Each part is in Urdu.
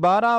12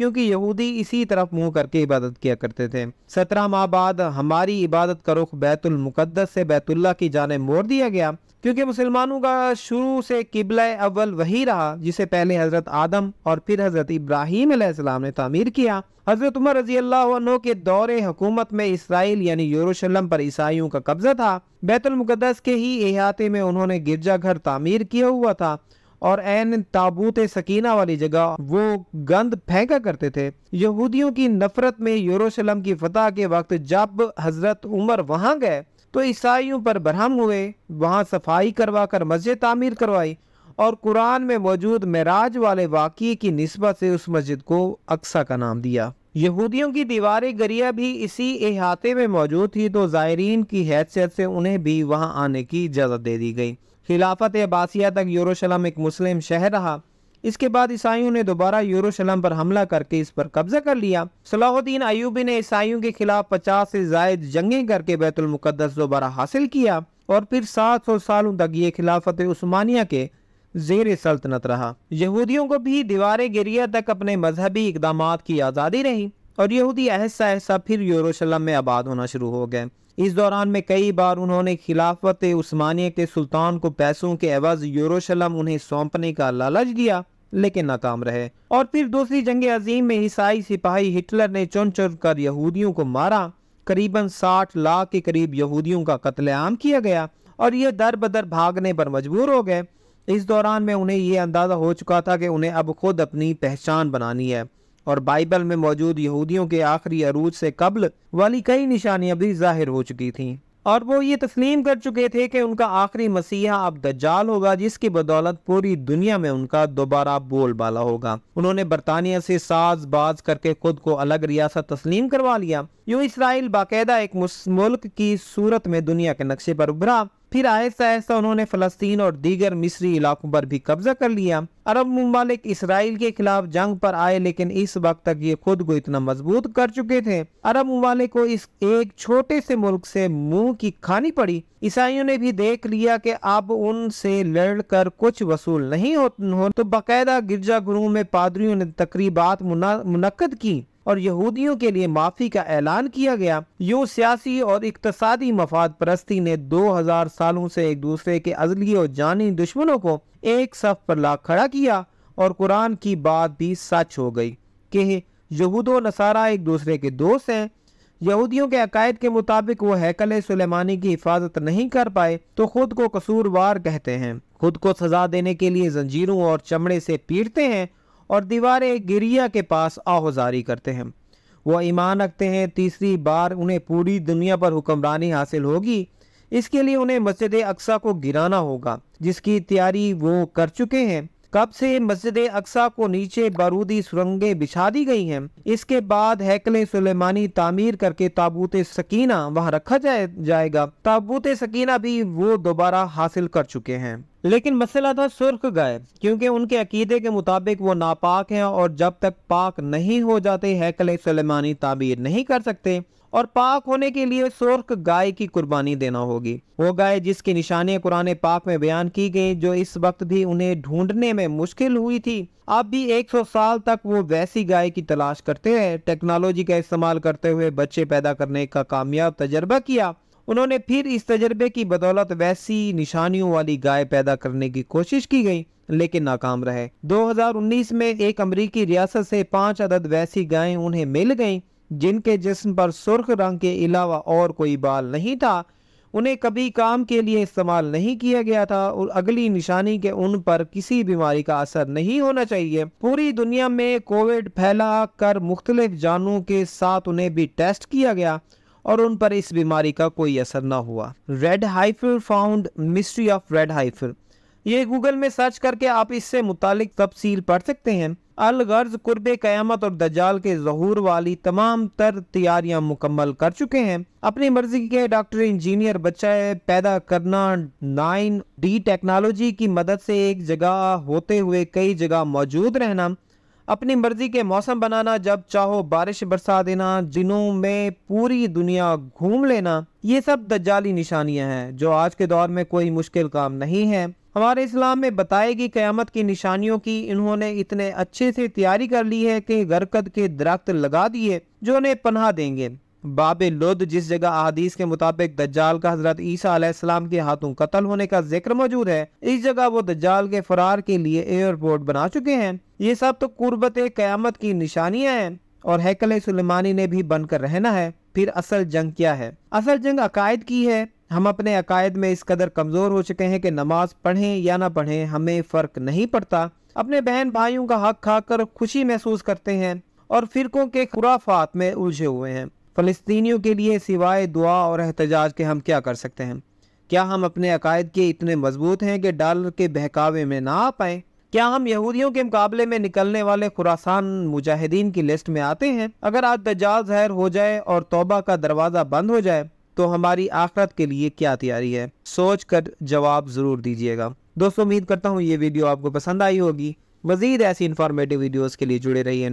کیونکہ یہودی اسی طرف منہ کر کے عبادت کیا کرتے تھے۔ 17 ماہ بعد ہماری عبادت کا رخ بیت المقدس سے بیت اللہ کی جانب موڑ دیا گیا، کیونکہ مسلمانوں کا شروع سے قبلہ اول وہی رہا جسے پہلے حضرت آدم اور پھر حضرت ابراہیم علیہ السلام نے تعمیر کیا۔ حضرت عمر رضی اللہ عنہ کے دور حکومت میں اسرائیل یعنی یروشلم پر عیسائیوں کا قبضہ تھا۔ بیت المقدس کے ہی احاطے میں انہوں نے گرجا گھر تعمیر کیا ہوا تھا اور عین تابوت سکینہ والی جگہ وہ گند پھینکا کرتے تھے۔ یہودیوں کی نفرت میں یروشلم کی فتح کے وقت جب حضرت عمر وہاں گئے تو عیسائیوں پر برہم ہوئے، وہاں صفائی کروا کر مسجد تعمیر کروائی اور قرآن میں موجود معراج والے واقعے کی نسبت سے اس مسجد کو اقصی کا نام دیا۔ یہودیوں کی دیوار گریہ بھی اسی احاطے میں موجود تھی تو زائرین کی حیثیت سے انہیں بھی وہاں آنے کی اجازت دے دی گئی۔ خلافت عباسیہ تک یروشلم ایک مسلم شہر رہا۔ اس کے بعد عیسائیوں نے دوبارہ یروشلم پر حملہ کر کے اس پر قبضہ کر لیا۔ صلاح الدین ایوبی نے عیسائیوں کے خلاف 50 سے زائد جنگیں کر کے بیت المقدس دوبارہ حاصل کیا اور پھر 700 سالوں تک یہ خلافت عثمانیہ کے زیر سلطنت رہا۔ یہودیوں کو بھی دیوار گریہ تک اپنے مذہبی اقدامات کی آزادی رہی اور یہودی آہستہ آہستہ پھر یروشلم میں آباد ہونا شروع ہو گئے۔ اس دوران میں کئی بار انہوں نے خلافت عثمانیہ کے سلطان کو پیسوں کے عوض یروشلم انہیں سونپنے کا لالچ دیا لیکن ناکام رہے، اور پھر دوسری جنگ عظیم میں عیسائی سپاہی ہٹلر نے چن چن کر یہودیوں کو مارا۔ قریباً 60 لاکھ کے قریب یہودیوں کا قتل عام کیا گیا اور یہ در بدر بھاگنے پر مجبور ہو گئے۔ اس دوران میں انہیں یہ اندازہ ہو چکا تھا کہ انہیں اب خود اپنی پہچان بنانی ہے اور بائبل میں موجود یہودیوں کے آخری عروج سے قبل والی کئی نشانیاں بھی ظاہر ہو چکی تھیں، اور وہ یہ تسلیم کر چکے تھے کہ ان کا آخری مسیحا اب دجال ہوگا جس کی بدولت پوری دنیا میں ان کا دوبارہ بول بالا ہوگا۔ انہوں نے برطانیہ سے ساز باز کر کے خود کو الگ ریاست تسلیم کروا لیا۔ یوں اسرائیل باقاعدہ ایک ملک کی صورت میں دنیا کے نقشے پر ابھرا۔ پھر آہستہ آہستہ انہوں نے فلسطین اور دیگر مصری علاقوں پر بھی قبضہ کر لیا۔ عرب ممالک اسرائیل کے خلاف جنگ پر آئے لیکن اس وقت تک یہ خود کو اتنا مضبوط کر چکے تھے۔ عرب ممالک کو اس ایک چھوٹے سے ملک سے منہ کی کھانی پڑی۔ عیسائیوں نے بھی دیکھ لیا کہ اب ان سے لڑ کر کچھ وصول نہیں ہو تو باقاعدہ گرجا گھروں میں پادریوں نے تقریبات منعقد کی اور یہودیوں کے لیے معافی کا اعلان کیا گیا۔ یوں سیاسی اور اقتصادی مفاد پرستی نے 2000 سالوں سے ایک دوسرے کے ازلی اور جانی دشمنوں کو ایک صف پر لا کھڑا کیا، اور قرآن کی بات بھی سچ ہو گئی کہ یہود و نصارہ ایک دوسرے کے دوست ہیں۔ یہودیوں کے عقائد کے مطابق وہ ہیکل سلیمانی کی حفاظت نہیں کر پائے تو خود کو قصوروار کہتے ہیں، خود کو سزا دینے کے لیے زنجیروں اور چمڑے سے پیٹتے ہیں اور دیوار گریہ کے پاس آہوزاری کرتے ہیں۔ وہ ایمان رکھتے ہیں تیسری بار انہیں پوری دنیا پر حکمرانی حاصل ہوگی، اس کے لیے انہیں مسجد اقصی کو گرانا ہوگا جس کی تیاری وہ کر چکے ہیں۔ کب سے مسجد اقصی کو نیچے بارودی سرنگیں بچھا دی گئی ہیں۔ اس کے بعد ہیکل سلیمانی تعمیر کر کے تابوت سکینہ وہاں رکھا جائے گا۔ تابوت سکینہ بھی وہ دوبارہ حاصل کر چکے ہیں، لیکن مسئلہ تھا سرخ گائے، کیونکہ ان کے عقیدے کے مطابق وہ ناپاک ہیں اور جب تک پاک نہیں ہو جاتے ہیکل سلیمانی تعمیر نہیں کر سکتے، اور پاک ہونے کے لیے سرخ گائے کی قربانی دینا ہوگی۔ وہ گائے جس کی نشانیاں قرآن پاک میں بیان کی گئی، جو اس وقت بھی انہیں ڈھونڈنے میں مشکل ہوئی تھی، اب بھی 100 سال تک وہ ویسی گائے کی تلاش کرتے ہیں۔ ٹیکنالوجی کا استعمال کرتے ہوئے بچے پیدا کرنے کا کامیاب تجربہ کیا۔ انہوں نے پھر اس تجربے کی بدولت ویسی نشانیوں والی گائے پیدا کرنے کی کوشش کی گئی لیکن ناکام رہے۔ 2019 میں ایک امریکی ریاست سے 5 عدد ویسی گائیں انہیں مل گئیں جن کے جسم پر سرخ رنگ کے علاوہ اور کوئی بال نہیں تھا۔ انہیں کبھی کام کے لیے استعمال نہیں کیا گیا تھا اور اگلی نشانی کہ ان پر کسی بیماری کا اثر نہیں ہونا چاہیے۔ پوری دنیا میں کووڈ پھیلا کر مختلف جانوں کے ساتھ انہیں بھی ٹیسٹ کیا گیا اور ان پر اس بیماری کا کوئی اثر نہ ہوا۔ ریڈ ہائفل فاؤنڈ، مسٹری آف ریڈ ہائفل، یہ گوگل میں سرچ کر کے آپ اس سے متعلق تفصیل پڑھ سکتے ہیں۔ الغرض قرب قیامت اور دجال کے ظہور والی تمام تر تیاریاں مکمل کر چکے ہیں۔ اپنی مرضی کے ڈاکٹر انجینئر بچہ پیدا کرنا، 9D ٹیکنالوجی کی مدد سے ایک جگہ ہوتے ہوئے کئی جگہ موجود رہنا، اپنی مرضی کے موسم بنانا، جب چاہو بارش برسا دینا، دنوں میں پوری دنیا گھوم لینا، یہ سب دجالی نشانیاں ہیں جو آج کے دور میں کوئی مشکل کام نہیں ہے۔ ہمارے اسلام میں بتائے گی قیامت کی نشانیوں کی انہوں نے اتنے اچھے سے تیاری کر لی ہے کہ غرقد کے درخت لگا دیے جو انہیں پناہ دیں گے۔ باب لد، جس جگہ احادیث کے مطابق دجال کا حضرت عیسیٰ علیہ السلام کے ہاتھوں قتل ہونے کا ذکر موجود ہے، اس جگہ وہ دجال کے فرار کے لیے ایئرپورٹ بنا چکے ہیں۔ یہ سب تو قربت قیامت کی نشانیاں ہیں، اور ہیکل سلیمانی نے بھی بن کر رہنا ہے۔ پھر اصل جنگ کیا ہے؟ اصل جنگ عقائد کی ہے۔ ہم اپنے عقائد میں اس قدر کمزور ہو چکے ہیں کہ نماز پڑھیں یا نہ پڑھیں ہمیں فرق نہیں پڑتا، اپنے بہن بھائیوں کا حق کھا کر خوشی محسوس کرتے ہیں اور فرقوں کے خرافات میں الجھے ہوئے ہیں۔ فلسطینیوں کے لیے سوائے دعا اور احتجاج کے ہم کیا کر سکتے ہیں؟ کیا ہم اپنے عقائد کے اتنے مضبوط ہیں کہ ڈالر کے بہکاوے میں نہ آ پائیں؟ کیا ہم یہودیوں کے مقابلے میں نکلنے والے خراسان مجاہدین کی لسٹ میں آتے ہیں؟ اگر آج دجال ظاہر ہو جائے اور توبہ کا دروازہ بند ہو جائے تو ہماری آخرت کے لیے کیا تیاری ہے؟ سوچ کر جواب ضرور دیجیے گا۔ دوستو، امید کرتا ہوں یہ ویڈیو آپ کو پسند آئی ہوگی۔ مزید ایسی انفارمیٹیو ویڈیوز کے لیے جڑے رہیے